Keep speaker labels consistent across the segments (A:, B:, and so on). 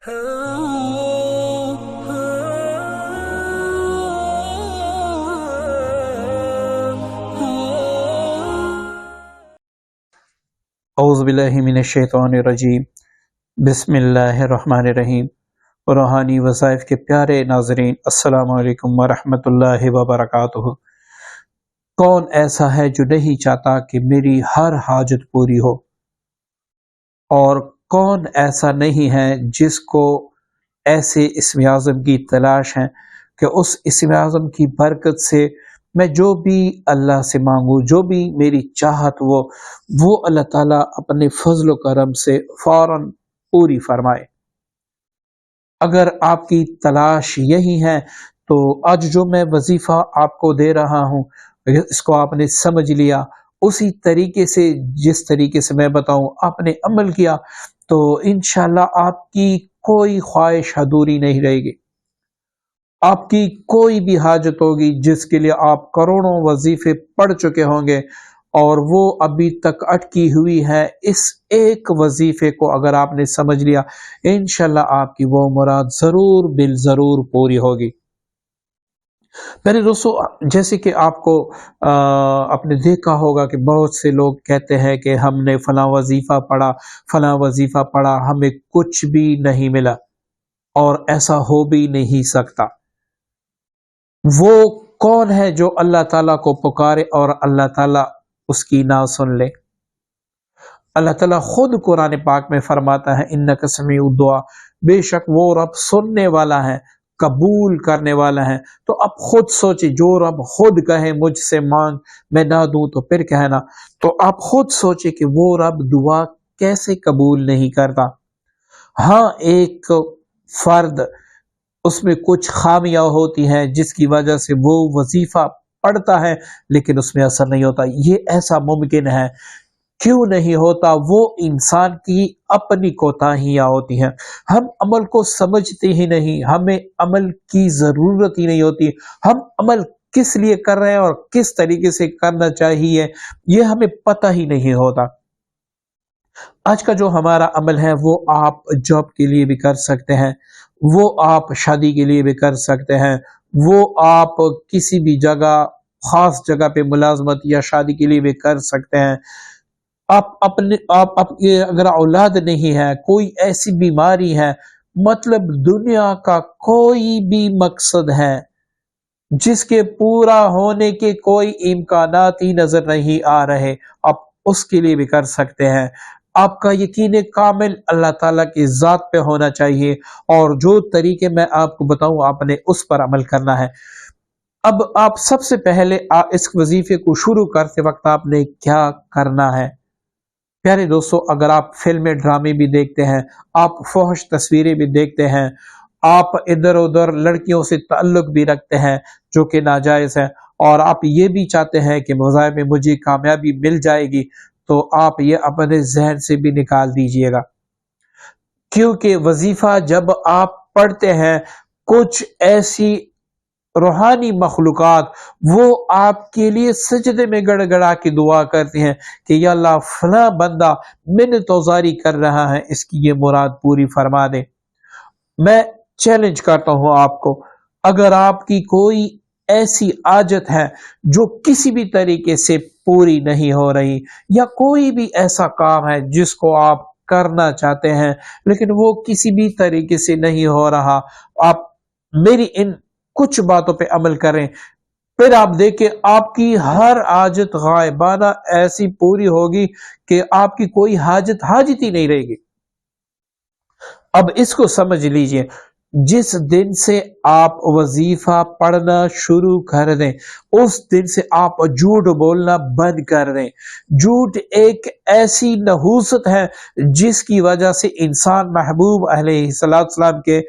A: اعوذ باللہ من الشیطان الرجیم، بسم اللہ الرحمن الرحیم۔ روحانی وظائف کے پیارے ناظرین، السلام علیکم ورحمۃ اللہ وبرکاتہ۔ کون ایسا ہے جو نہیں چاہتا کہ میری ہر حاجت پوری ہو، اور کون ایسا نہیں ہے جس کو ایسے اسم اعظم کی تلاش ہے کہ اس اسم اعظم کی برکت سے میں جو بھی اللہ سے مانگوں، جو بھی میری چاہت وہ اللہ تعالیٰ اپنے فضل و کرم سے فوراً پوری فرمائے۔ اگر آپ کی تلاش یہی ہے تو آج جو میں وظیفہ آپ کو دے رہا ہوں، اس کو آپ نے سمجھ لیا، اسی طریقے سے جس طریقے سے میں بتاؤں آپ نے عمل کیا، تو انشاءاللہ آپ کی کوئی خواہش ادھوری نہیں رہے گی۔ آپ کی کوئی بھی حاجت ہوگی جس کے لیے آپ کروڑوں وظیفے پڑھ چکے ہوں گے اور وہ ابھی تک اٹکی ہوئی ہے، اس ایک وظیفے کو اگر آپ نے سمجھ لیا، انشاءاللہ آپ کی وہ مراد ضرور بالضرور پوری ہوگی۔ میرے دوستو، جیسے کہ آپ کو آپ نے دیکھا ہوگا کہ بہت سے لوگ کہتے ہیں کہ ہم نے فلاں وظیفہ پڑھا، ہمیں کچھ بھی نہیں ملا، اور ایسا ہو بھی نہیں سکتا۔ وہ کون ہے جو اللہ تعالیٰ کو پکارے اور اللہ تعالیٰ اس کی نہ سن لے؟ اللہ تعالیٰ خود قرآن پاک میں فرماتا ہے اِنَّکَ سَمِیعُ الدُّعَاء، بے شک وہ رب سننے والا ہے، قبول کرنے والا ہے۔ تو اب خود سوچے، جو رب خود کہے مجھ سے مانگ میں نہ دوں تو پھر کہنا، تو آپ خود سوچے کہ وہ رب دعا کیسے قبول نہیں کرتا۔ ہاں، ایک فرد اس میں کچھ خامیاں ہوتی ہیں جس کی وجہ سے وہ وظیفہ پڑھتا ہے لیکن اس میں اثر نہیں ہوتا۔ یہ ایسا ممکن ہے، کیوں نہیں ہوتا؟ وہ انسان کی اپنی کوتاہیاں ہوتی ہیں۔ ہم عمل کو سمجھتے ہی نہیں، ہمیں عمل کی ضرورت ہی نہیں ہوتی، ہم عمل کس لیے کر رہے ہیں اور کس طریقے سے کرنا چاہیے یہ ہمیں پتہ ہی نہیں ہوتا۔ آج کا جو ہمارا عمل ہے وہ آپ جاب کے لیے بھی کر سکتے ہیں، وہ آپ شادی کے لیے بھی کر سکتے ہیں، وہ آپ کسی بھی جگہ خاص جگہ پہ ملازمت یا شادی کے لیے بھی کر سکتے ہیں۔ آپ اگر اولاد نہیں ہے، کوئی ایسی بیماری ہے، مطلب دنیا کا کوئی بھی مقصد ہے جس کے پورا ہونے کے کوئی امکانات ہی نظر نہیں آ رہے، آپ اس کے لیے بھی کر سکتے ہیں۔ آپ کا یقین کامل اللہ تعالیٰ کی ذات پہ ہونا چاہیے، اور جو طریقے میں آپ کو بتاؤں آپ نے اس پر عمل کرنا ہے۔ اب آپ سب سے پہلے اس وظیفے کو شروع کرتے وقت آپ نے کیا کرنا ہے؟ پیارے دوستو، اگر آپ فلمیں ڈرامے بھی دیکھتے ہیں، آپ فحش تصویریں بھی دیکھتے ہیں، آپ ادھر ادھر لڑکیوں سے تعلق بھی رکھتے ہیں جو کہ ناجائز ہے، اور آپ یہ بھی چاہتے ہیں کہ وظائف میں مجھے کامیابی مل جائے گی، تو آپ یہ اپنے ذہن سے بھی نکال دیجئے گا، کیونکہ وظیفہ جب آپ پڑھتے ہیں کچھ ایسی روحانی مخلوقات وہ آپ کے لیے سجدے میں گڑ گڑا کے دعا کرتی ہیں کہ یا اللہ فلاں بندہ منت وزاری کر رہا ہے، اس کی یہ مراد پوری فرما دے۔ میں چیلنج کرتا ہوں آپ کو، اگر آپ کی کوئی ایسی حاجت ہے جو کسی بھی طریقے سے پوری نہیں ہو رہی، یا کوئی بھی ایسا کام ہے جس کو آپ کرنا چاہتے ہیں لیکن وہ کسی بھی طریقے سے نہیں ہو رہا، آپ میری ان کچھ باتوں پہ عمل کریں، پھر آپ دیکھیں آپ کی ہر حاجت غائبانہ ایسی پوری ہوگی کہ آپ کی کوئی حاجت ہی نہیں رہے گی۔ اب اس کو سمجھ لیجئے، جس دن سے آپ وظیفہ پڑھنا شروع کر دیں اس دن سے آپ جھوٹ بولنا بند کر دیں۔ جھوٹ ایک ایسی نحوست ہے جس کی وجہ سے انسان محبوب علیہ السلام کے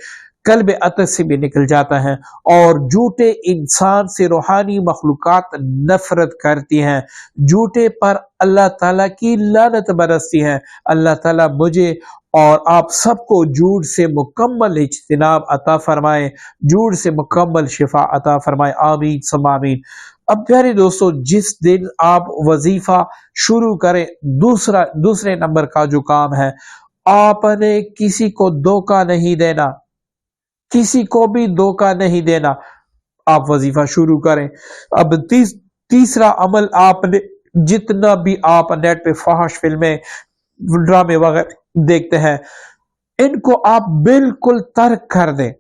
A: قلب اطہر سے بھی نکل جاتا ہے، اور جھوٹے انسان سے روحانی مخلوقات نفرت کرتی ہیں، جھوٹے پر اللہ تعالیٰ کی لعنت برستی ہے۔ اللہ تعالیٰ مجھے اور آپ سب کو جھوٹ سے مکمل اجتناب عطا فرمائے، جھوٹ سے مکمل شفا عطا فرمائے، آمین ثم آمین۔ اب پیارے دوستو، جس دن آپ وظیفہ شروع کریں، دوسرے نمبر کا جو کام ہے आपने किसी को धोखा नहीं देना, किसी को भी धोखा नहीं देना। आप वजीफा शुरू करें। अब तीसरा अमल, आपने जितना भी आप नेट पे फाहिश फिल्में, ड्रामे वगैरह देखते हैं, इनको आप बिल्कुल तर्क कर दें।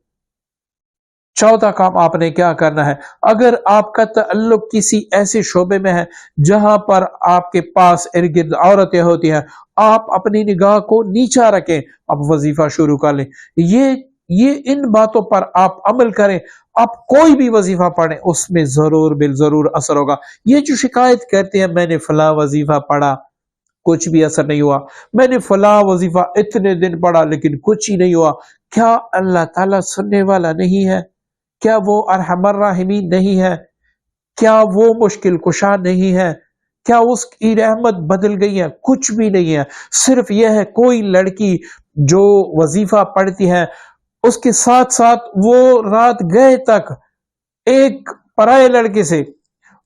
A: चौथा काम आपने क्या करना है, अगर आपका ताल्लुक किसी ऐसे शोबे में है जहां पर आपके पास इर्द गिर्द औरतें होती हैं, आप अपनी निगाह को नीचा रखें, आप वजीफा शुरू कर लें। ये इन बातों पर आप अमल करें, आप कोई भी वजीफा पढ़ें, उसमें जरूर बिल जरूर असर होगा। ये जो शिकायत करते हैं मैंने फला वजीफा पढ़ा कुछ भी असर नहीं हुआ, मैंने फला वजीफा इतने दिन पढ़ा लेकिन कुछ ही नहीं हुआ, क्या अल्लाह ताला सुनने वाला नहीं है? क्या वो अरहमर राहिमीन नहीं है? क्या वो मुश्किल कुशा नहीं है? क्या उसकी रहमत बदल गई है? कुछ भी नहीं है। सिर्फ यह है, कोई लड़की जो वजीफा पढ़ती है उसके साथ साथ वो रात गए तक एक पराये लड़के से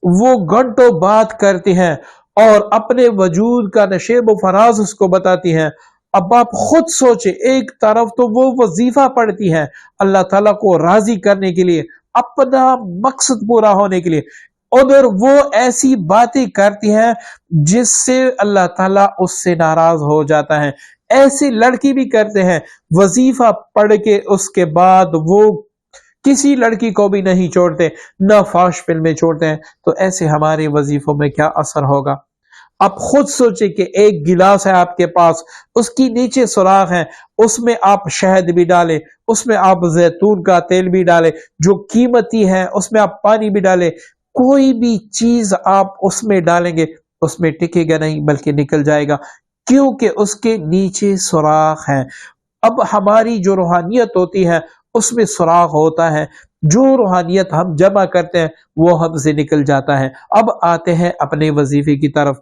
A: वो घंटों बात करती हैं और अपने वजूद का नशेब व फराज उसको बताती हैं। अब आप खुद सोचे, एक तरफ तो वो वजीफा पढ़ती है अल्लाह ताला को राजी करने के लिए, अपना मकसद पूरा होने के लिए, उधर वो ऐसी बातें करती हैं जिससे अल्लाह ताला उससे नाराज हो जाता है। ऐसी लड़की भी करते हैं, वजीफा पढ़ के उसके बाद वो किसी लड़की को भी नहीं छोड़ते, ना फाश फिल्में छोड़ते हैं। तो ऐसे हमारे वजीफों में क्या असर होगा? आप खुद सोचे कि एक गिलास है आपके पास, उसकी नीचे सुराख है, उसमें आप शहद भी डालें, उसमें आप जैतून का तेल भी डालें, जो कीमती है, उसमें आप पानी भी डालें, कोई भी चीज आप उसमें डालेंगे उसमें टिकेगा नहीं बल्कि निकल जाएगा, क्योंकि उसके नीचे सुराख है। अब हमारी जो रूहानियत होती है उसमें सुराख होता है, जो रूहानियत हम जमा करते हैं वो हमसे निकल जाता है। अब आते हैं अपने वजीफे की तरफ।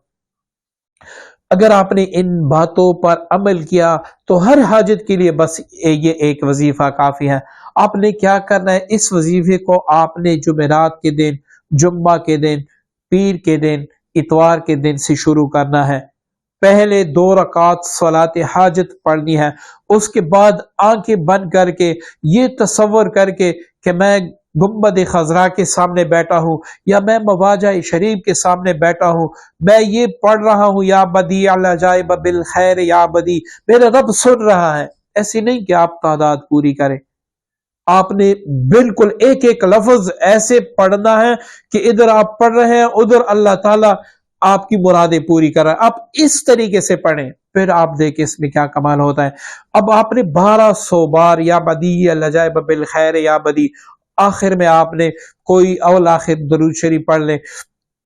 A: अगर आपने इन बातों पर अमल किया तो हर हाजत के लिए बस ये एक वजीफा काफी है। आपने क्या करना है, इस वजीफे को आपने जुमेरात के दिन, जुम्मा के दिन, पीर के दिन, इतवार के दिन से शुरू करना है। पहले 2 रकात सलात हाजत पढ़नी है, उसके बाद आंखें बंद करके ये तसव्वुर करके कि मैं गुंबद खजरा के सामने बैठा हूँ या मैं मवाजा शरीफ के सामने बैठा हूँ, मैं ये पढ़ रहा हूँ या बदी अला जाए बिल खैर या बदी, मेरा रब सुन रहा है। ऐसी नहीं कि आप तादाद पूरी करें, आपने बिल्कुल एक एक लफ्ज ऐसे पढ़ना है कि इधर आप पढ़ रहे हैं उधर अल्लाह ताला आपकी मुरादें पूरी कर रहा है। आप इस तरीके से पढ़ें, फिर आप देखें इसमें क्या कमाल होता है। अब आपने 1200 बार या बदी अल्लाह जाए बिल खैर या बदी, आखिर में आपने कोई अवल आखिर दरूद शरीफ पढ़ ले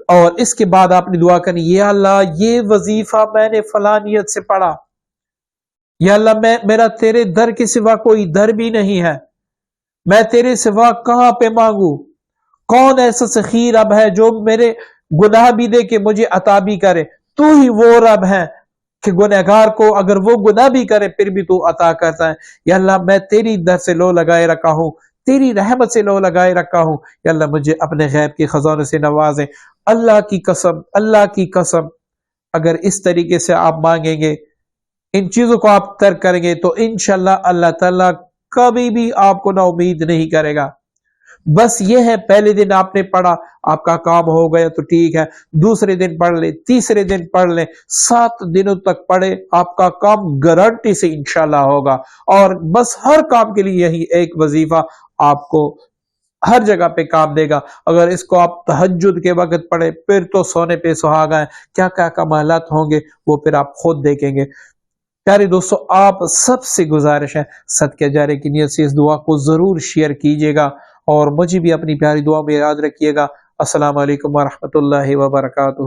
A: और इसके बाद आपने दुआ करनी, या अल्लाह ये वजीफा मैंने फलानियत से पढ़ा, या अल्लाह मेरा तेरे दर के सिवा कोई दर भी नहीं है, मैं तेरे सिवा कहां पे मांगू, कौन ऐसा सखी रब है जो मेरे गुनाह भी दे के मुझे अता भी करे, तू ही वो रब है कि गुनहगार को अगर वो गुनाह भी करे फिर भी तू अता करता है। या अल्लाह मैं तेरी दर से लो लगाए रखा हूं, तेरी रहमत से लो लगाए रखा हूं, या अल्लाह मुझे अपने गैब के खजाने से नवाजे। अल्लाह की कसम, अल्लाह की कसम, अगर इस तरीके से आप मांगेंगे, इन चीजों को आप तर्क करेंगे तो इंशाअल्लाह अल्लाह ताला कभी भी आपको ना उम्मीद नहीं करेगा। बस ये है, पहले दिन आपने पढ़ा, आपका काम हो गया तो ठीक है, दूसरे दिन पढ़ ले, तीसरे दिन पढ़ ले, 7 दिनों तक पढ़े, आपका काम गारंटी से इंशाल्लाह होगा। और बस हर काम के लिए यही एक वजीफा आपको हर जगह पे काम देगा। अगर इसको आप तहज्जुद के वक्त पढ़े फिर तो सोने पे सुहागा है, क्या क्या कमालात होंगे वो फिर आप खुद देखेंगे। प्यारे दोस्तों, आप सबसे गुजारिश है सदके जारे की नियत से इस दुआ को जरूर शेयर कीजिएगा और मुझे भी अपनी प्यारी दुआ में याद रखिएगा। अस्सलाम वालेकुम व रहमतुल्लाहि व बरकातुहू।